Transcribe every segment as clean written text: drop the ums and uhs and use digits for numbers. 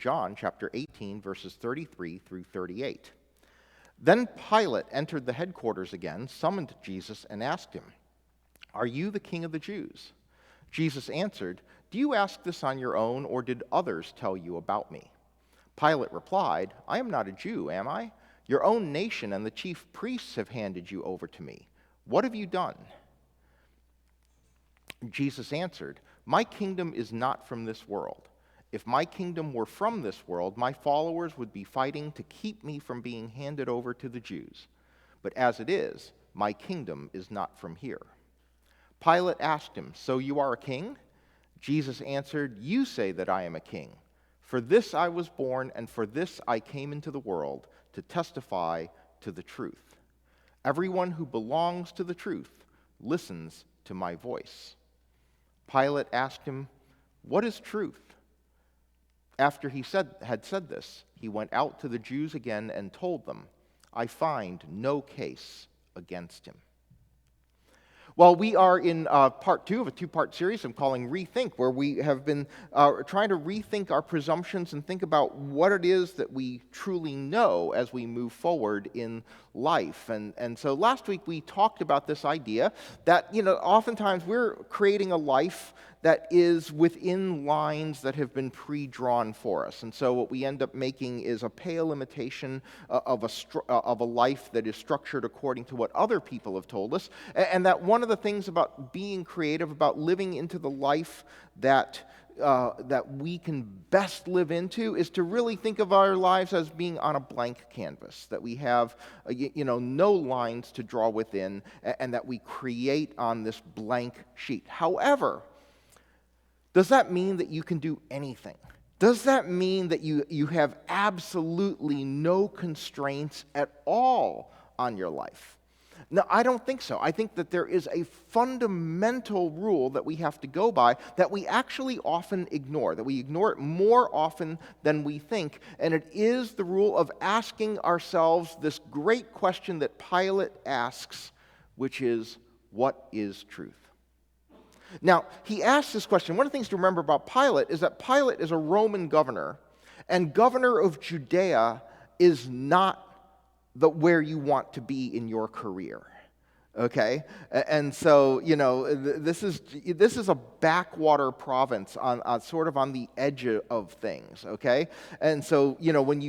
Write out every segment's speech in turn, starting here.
John chapter 18, verses 33 through 38. Then Pilate entered the headquarters again, summoned Jesus, and asked him, "Are you the king of the Jews?" Jesus answered, "Do you ask this on your own, or did others tell you about me?" Pilate replied, "I am not a Jew, am I? Your own nation and the chief priests have handed you over to me. What have you done?" Jesus answered, "My kingdom is not from this world. If my kingdom were from this world, my followers would be fighting to keep me from being handed over to the Jews. But as it is, my kingdom is not from here." Pilate asked him, "So you are a king?" Jesus answered, "You say that I am a king. For this I was born, and for this I came into the world, to testify to the truth. Everyone who belongs to the truth listens to my voice." Pilate asked him, "What is truth?" After he had said this, he went out to the Jews again and told them, "I find no case against him." Well, we are in part 2 of a 2-part series I'm calling Rethink, where we have been trying to rethink our presumptions and think about what it is that we truly know as we move forward in life. And so last week we talked about this idea that, oftentimes we're creating a life that is within lines that have been pre-drawn for us. And so what we end up making is a pale imitation of a life that is structured according to what other people have told us. And that one of the things about being creative, about living into the life that we can best live into, is to really think of our lives as being on a blank canvas, that we have no lines to draw within, and that we create on this blank sheet. However, does that mean that you can do anything? Does that mean that you have absolutely no constraints at all on your life? No, I don't think so. I think that there is a fundamental rule that we have to go by that we actually often ignore, that we ignore it more often than we think, and it is the rule of asking ourselves this great question that Pilate asks, which is, what is truth? Now, he asks this question. One of the things to remember about Pilate is that Pilate is a Roman governor, and governor of Judea is not where you want to be in your career. Okay, and so this is a backwater province on sort of on the edge of things. Okay, and so when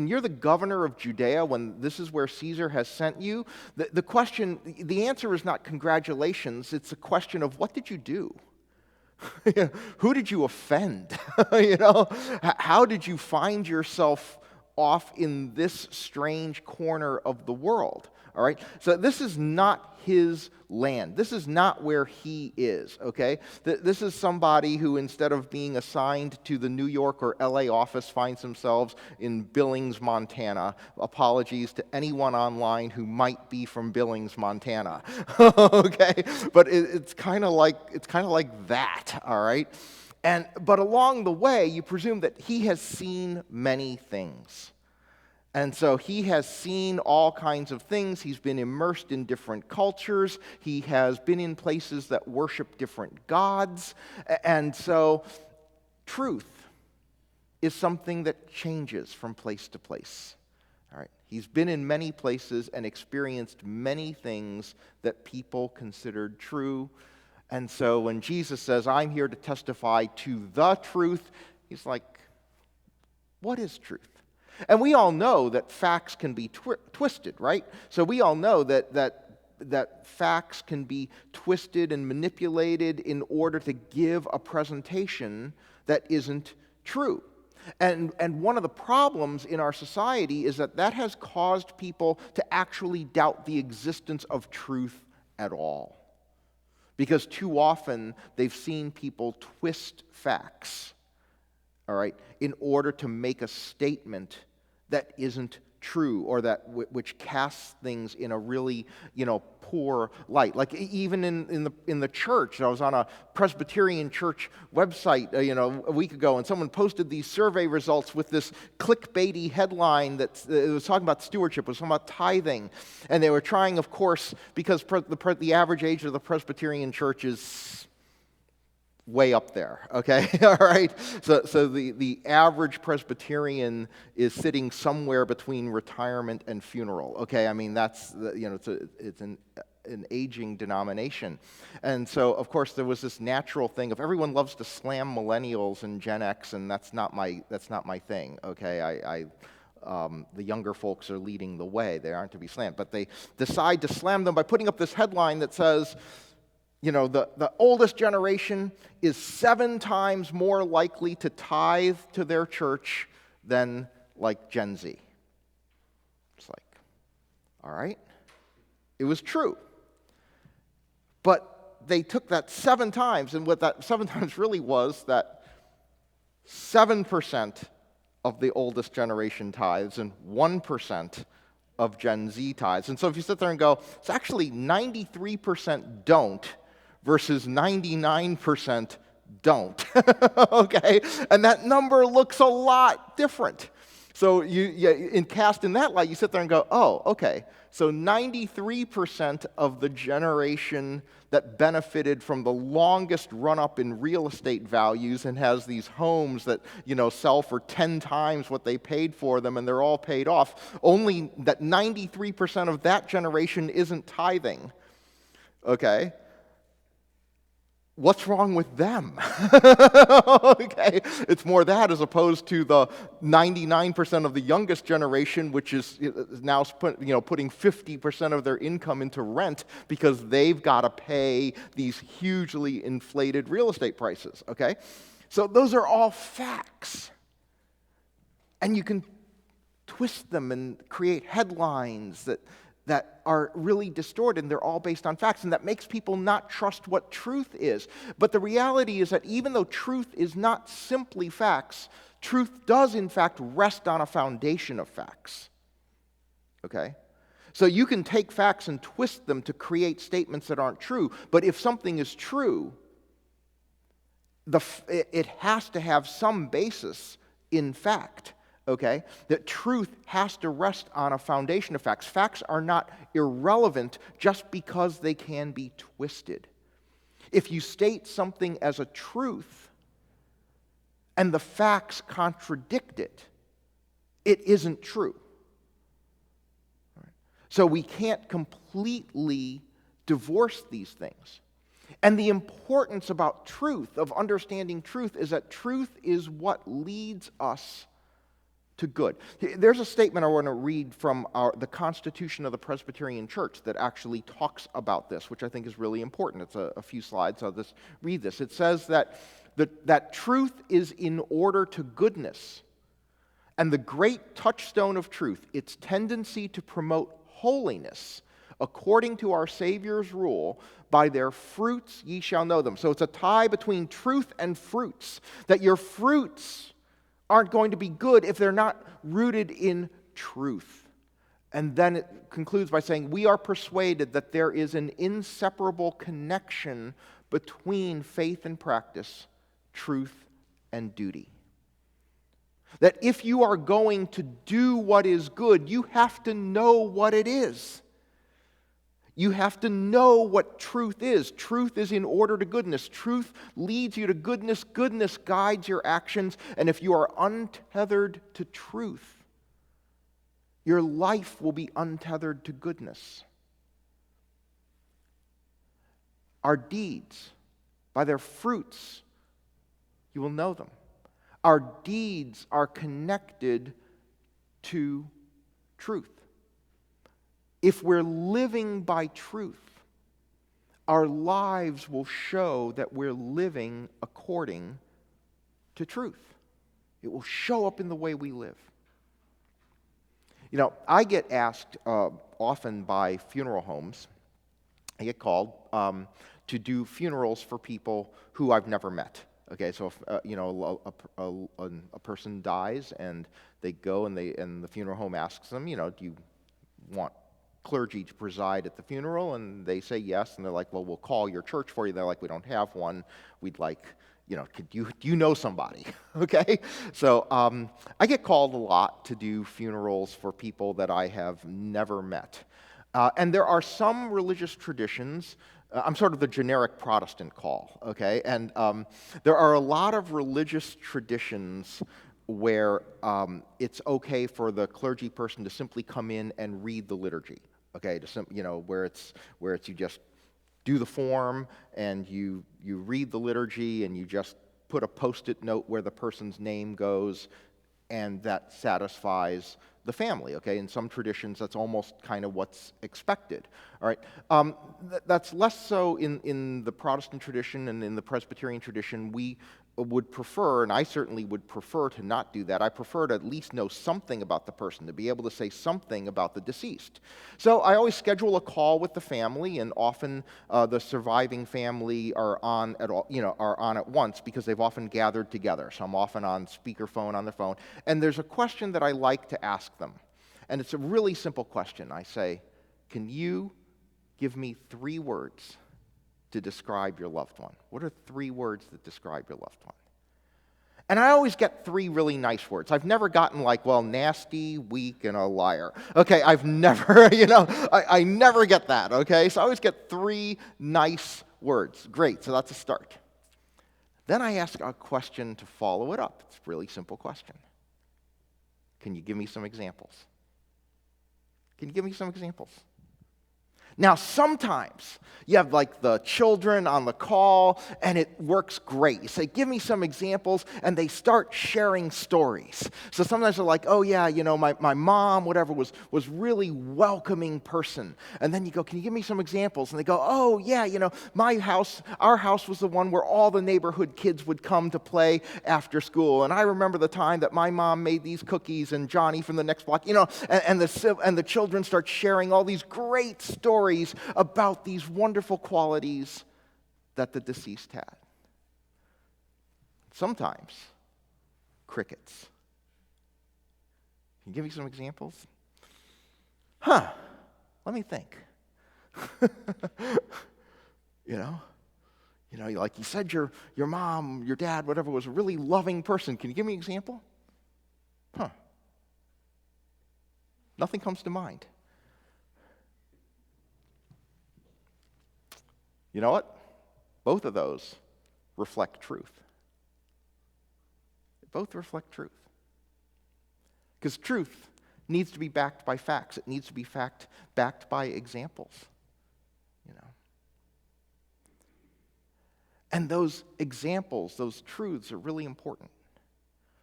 you're the governor of Judea, when this is where Caesar has sent you, the answer is not congratulations. It's a question of what did you do? Who did you offend? How did you find yourself off in this strange corner of the world? All right, so this is not his land. This is not where he is, okay? This is somebody who, instead of being assigned to the New York or LA office, finds themselves in Billings, Montana. Apologies to anyone online who might be from Billings, Montana. Okay, but it's kind of like that, all right? But along the way, you presume that he has seen many things. And so he has seen all kinds of things. He's been immersed in different cultures. He has been in places that worship different gods. And so truth is something that changes from place to place. All right. He's been in many places and experienced many things that people considered true. And so when Jesus says, "I'm here to testify to the truth," he's like, what is truth? And we all know that facts can be twisted, right? So we all know that facts can be twisted and manipulated in order to give a presentation that isn't true. And one of the problems in our society is that has caused people to actually doubt the existence of truth at all. Because too often they've seen people twist facts, all right, in order to make a statement that isn't true, or that which casts things in a really poor light. Like even in the church, I was on a Presbyterian church website a week ago, and someone posted these survey results with this clickbaity headline that was talking about stewardship, was talking about tithing, and they were trying, of course, because the average age of the Presbyterian church is way up there, okay? All right? So the average Presbyterian is sitting somewhere between retirement and funeral, okay? I mean, that's, it's an aging denomination. And so, of course, there was this natural thing of everyone loves to slam millennials and Gen X, and that's not my thing, okay? The younger folks are leading the way. They aren't to be slammed. But they decide to slam them by putting up this headline that says, the oldest generation is 7 times more likely to tithe to their church than, like, Gen Z. It's like, all right. It was true. But they took that 7 times, and what that 7 times really was that 7% of the oldest generation tithes and 1% of Gen Z tithes. And so if you sit there and go, it's actually 93% don't, versus 99% don't, okay? And that number looks a lot different. So cast in that light, you sit there and go, oh, okay. So 93% of the generation that benefited from the longest run-up in real estate values and has these homes that, sell for 10 times what they paid for them and they're all paid off, only that 93% of that generation isn't tithing, okay? What's wrong with them? Okay, it's more that as opposed to the 99% of the youngest generation, which is now putting 50% of their income into rent because they've got to pay these hugely inflated real estate prices. Okay, so those are all facts, and you can twist them and create headlines that are really distorted, and they're all based on facts, and that makes people not trust what truth is. But the reality is that even though truth is not simply facts, truth does in fact rest on a foundation of facts. Okay? So you can take facts and twist them to create statements that aren't true, but if something is true, it has to have some basis in fact. Okay, that truth has to rest on a foundation of facts. Facts are not irrelevant just because they can be twisted. If you state something as a truth and the facts contradict it, it isn't true. All right. So we can't completely divorce these things. And the importance about truth, of understanding truth, is that truth is what leads us to good. There's a statement I want to read from the Constitution of the Presbyterian Church that actually talks about this, which I think is really important. It's a few slides. I'll just read this. It says that truth is in order to goodness, and the great touchstone of truth, its tendency to promote holiness, according to our Savior's rule, by their fruits ye shall know them. So it's a tie between truth and fruits, that your fruits aren't going to be good if they're not rooted in truth. And then it concludes by saying, we are persuaded that there is an inseparable connection between faith and practice, truth and duty. That if you are going to do what is good, you have to know what it is. You have to know what truth is. Truth is in order to goodness. Truth leads you to goodness. Goodness guides your actions. And if you are untethered to truth, your life will be untethered to goodness. Our deeds, by their fruits, you will know them. Our deeds are connected to truth. If we're living by truth, our lives will show that we're living according to truth. It will show up in the way we live. I get asked often by funeral homes, I get called to do funerals for people who I've never met. Okay, so if a person dies and they go and the funeral home asks them, do you want clergy to preside at the funeral? And they say yes, and they're like, well, we'll call your church for you. They're like, we don't have one. We'd like, do you know somebody? Okay, so I get called a lot to do funerals for people that I have never met. And there are some religious traditions I'm sort of the generic Protestant call, okay? And there are a lot of religious traditions where it's okay for the clergy person to simply come in and read the liturgy, okay? Where it's you just do the form and you read the liturgy and you just put a post-it note where the person's name goes, and that satisfies the family, okay? In some traditions, that's almost kind of what's expected, all right? That's less so in the Protestant tradition, and in the Presbyterian tradition. We would prefer, and I certainly would prefer, to not do that. I prefer to at least know something about the person, to be able to say something about the deceased. So I always schedule a call with the family, and often the surviving family are on at once, because they've often gathered together. So I'm often on speakerphone on their phone, and there's a question that I like to ask them, and it's a really simple question. I say, "Can you give me 3 words to describe your loved one? What are 3 words that describe your loved one?" And I always get 3 really nice words. I've never gotten like, well, nasty, weak, and a liar. Okay, I've never, I never get that, okay? So I always get 3 nice words. Great, so that's a start. Then I ask a question to follow it up. It's a really simple question. Can you give me some examples? Can you give me some examples? Now, sometimes you have like the children on the call, and it works great. You say, "Give me some examples," and they start sharing stories. So sometimes they're like, "Oh yeah, my mom, whatever, was really welcoming person." And then you go, "Can you give me some examples?" And they go, "Oh yeah, our house was the one where all the neighborhood kids would come to play after school. And I remember the time that my mom made these cookies, and Johnny from the next block," and the children start sharing all these great stories about these wonderful qualities that the deceased had. Sometimes, crickets. Can you give me some examples? Let me think. Like you said, your mom, your dad, whatever, was a really loving person. Can you give me an example? Nothing comes to mind. You know what? Both of those reflect truth. Both reflect truth. Because truth needs to be backed by facts. It needs to be backed by examples. And those examples, those truths, are really important.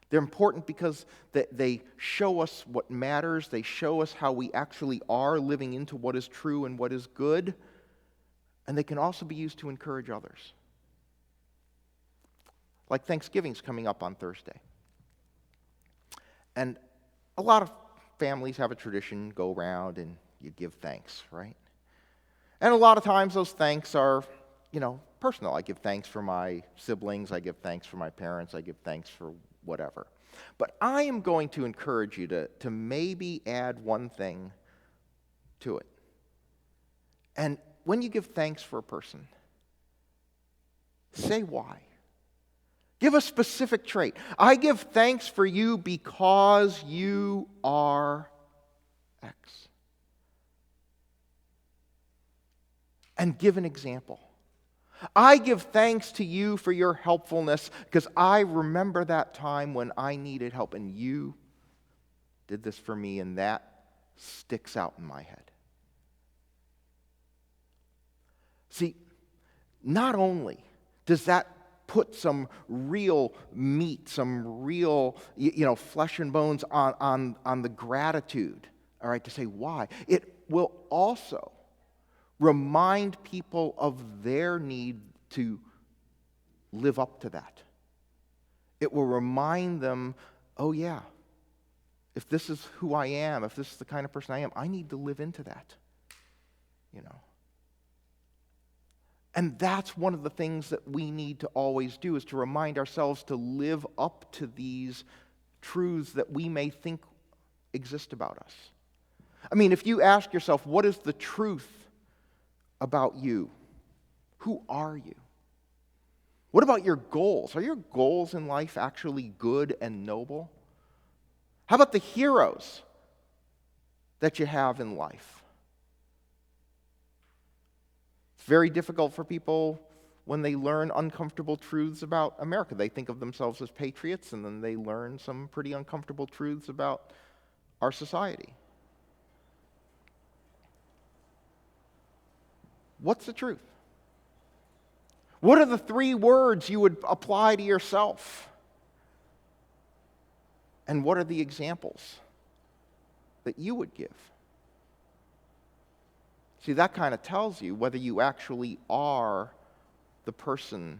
They're important because they show us what matters. They show us how we actually are living into what is true and what is good. And they can also be used to encourage others. Like Thanksgiving's coming up on Thursday. And a lot of families have a tradition, go around and you give thanks, right? And a lot of times those thanks are, personal. I give thanks for my siblings, I give thanks for my parents, I give thanks for whatever. But I am going to encourage you to maybe add one thing to it. And when you give thanks for a person, say why. Give a specific trait. I give thanks for you because you are X. And give an example. I give thanks to you for your helpfulness because I remember that time when I needed help and you did this for me, and that sticks out in my head. See, not only does that put some real meat, some real, flesh and bones on the gratitude, all right, to say why, it will also remind people of their need to live up to that. It will remind them, oh yeah, if this is who I am, if this is the kind of person I am, I need to live into that, And that's one of the things that we need to always do, is to remind ourselves to live up to these truths that we may think exist about us. I mean, if you ask yourself, what is the truth about you? Who are you? What about your goals? Are your goals in life actually good and noble? How about the heroes that you have in life? very difficult for people when they learn uncomfortable truths about America. They think of themselves as patriots, and then they learn some pretty uncomfortable truths about our society. What's the truth? What are the 3 words you would apply to yourself? And what are the examples that you would give? See, that kind of tells you whether you actually are the person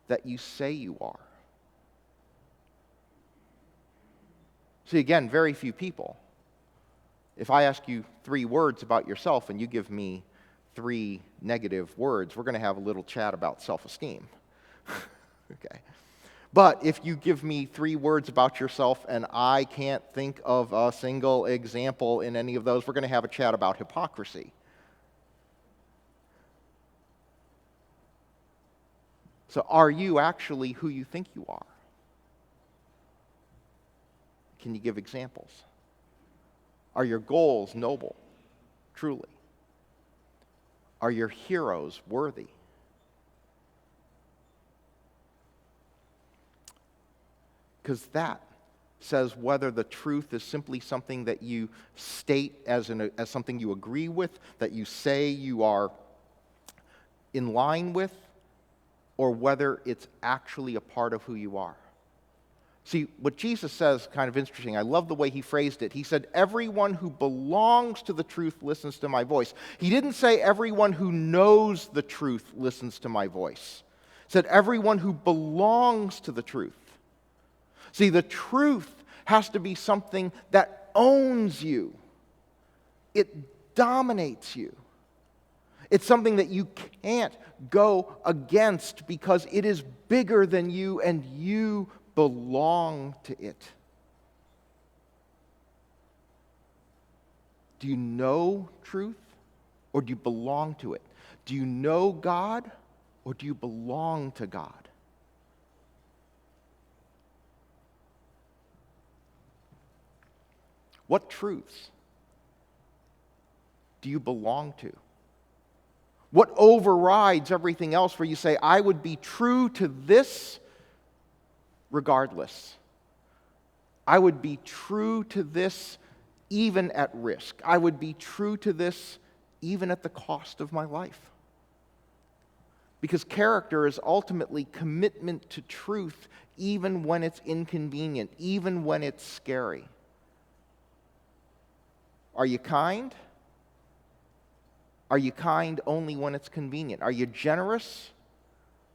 that you say you are. See, again, very few people. If I ask you 3 words about yourself and you give me 3 negative words, we're going to have a little chat about self-esteem. Okay. But if you give me 3 words about yourself and I can't think of a single example in any of those, we're going to have a chat about hypocrisy. So are you actually who you think you are? Can you give examples? Are your goals noble, truly? Are your heroes worthy? Because that says whether the truth is simply something that you state as something you agree with, that you say you are in line with, or whether it's actually a part of who you are. See, what Jesus says is kind of interesting. I love the way he phrased it. He said, everyone who belongs to the truth listens to my voice. He didn't say everyone who knows the truth listens to my voice. He said everyone who belongs to the truth. See, the truth has to be something that owns you. It dominates you. It's something that you can't go against because it is bigger than you and you belong to it. Do you know truth or do you belong to it? Do you know God or do you belong to God? What truths do you belong to? What overrides everything else where you say, I would be true to this regardless. I would be true to this even at risk. I would be true to this even at the cost of my life. Because character is ultimately commitment to truth even when it's inconvenient, even when it's scary. Are you kind? Are you kind only when it's convenient? Are you generous?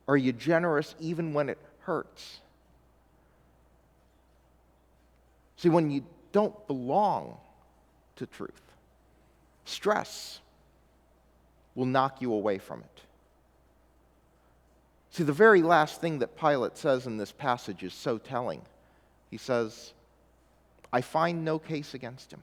Or are you generous even when it hurts? See, when you don't belong to truth, stress will knock you away from it. See, the very last thing that Pilate says in this passage is so telling. He says, I find no case against him.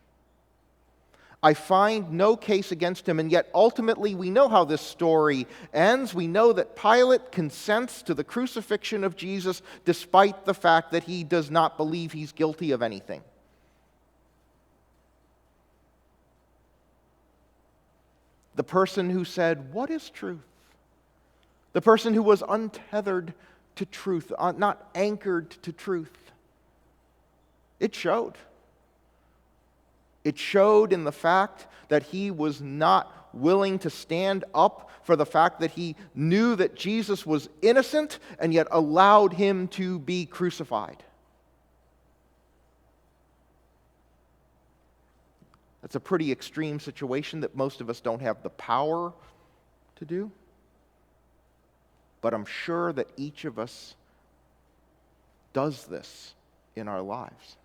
I find no case against him, and yet ultimately we know how this story ends. We know that Pilate consents to the crucifixion of Jesus despite the fact that he does not believe he's guilty of anything. The person who said, what is truth? The person who was untethered to truth, not anchored to truth. It showed. It showed in the fact that he was not willing to stand up for the fact that he knew that Jesus was innocent and yet allowed him to be crucified. That's a pretty extreme situation that most of us don't have the power to do. But I'm sure that each of us does this in our lives.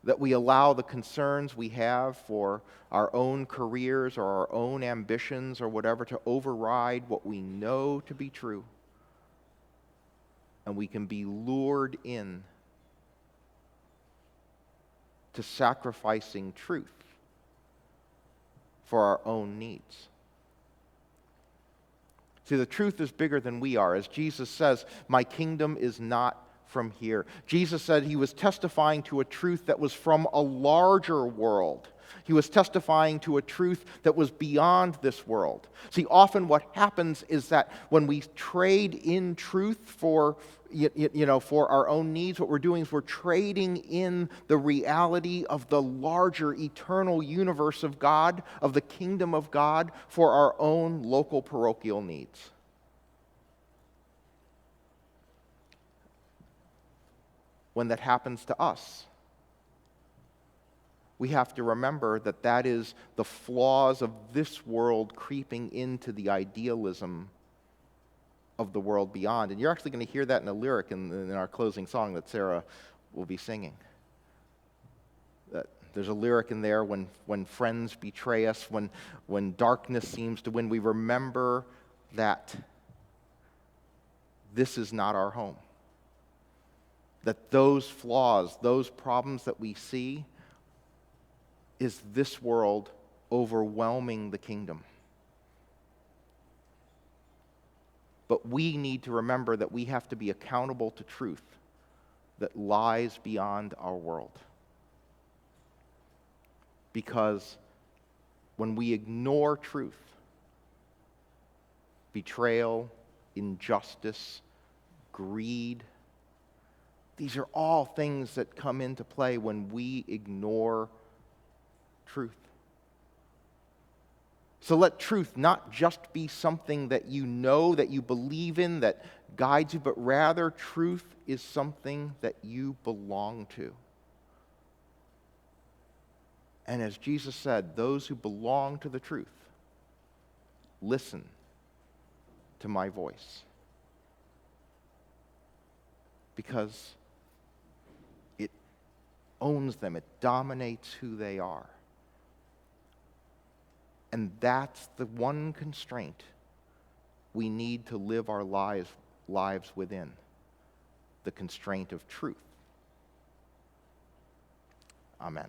That we allow the concerns we have for our own careers or our own ambitions or whatever to override what we know to be true. And we can be lured in to sacrificing truth for our own needs. See, the truth is bigger than we are. As Jesus says, my kingdom is not from here. Jesus said he was testifying to a truth that was from a larger world. He was testifying to a truth that was beyond this world. See, often what happens is that when we trade in truth for for our own needs, what we're doing is we're trading in the reality of the larger eternal universe of God, of the kingdom of God, for our own local parochial needs. When that happens to us, we have to remember that that is the flaws of this world creeping into the idealism of the world beyond. And you're actually going to hear that in a lyric in our closing song that Sarah will be singing. There's a lyric in there, when friends betray us, when darkness seems to win, we remember that this is not our home. That those flaws, those problems that we see, is this world overwhelming the kingdom. But we need to remember that we have to be accountable to truth that lies beyond our world. Because when we ignore truth, betrayal, injustice, greed, these are all things that come into play when we ignore truth. So let truth not just be something that you know, that you believe in, that guides you, but rather truth is something that you belong to. And as Jesus said, those who belong to the truth, listen to my voice. Because it owns them, it dominates who they are. And that's the one constraint we need to live our lives within, the constraint of truth. Amen.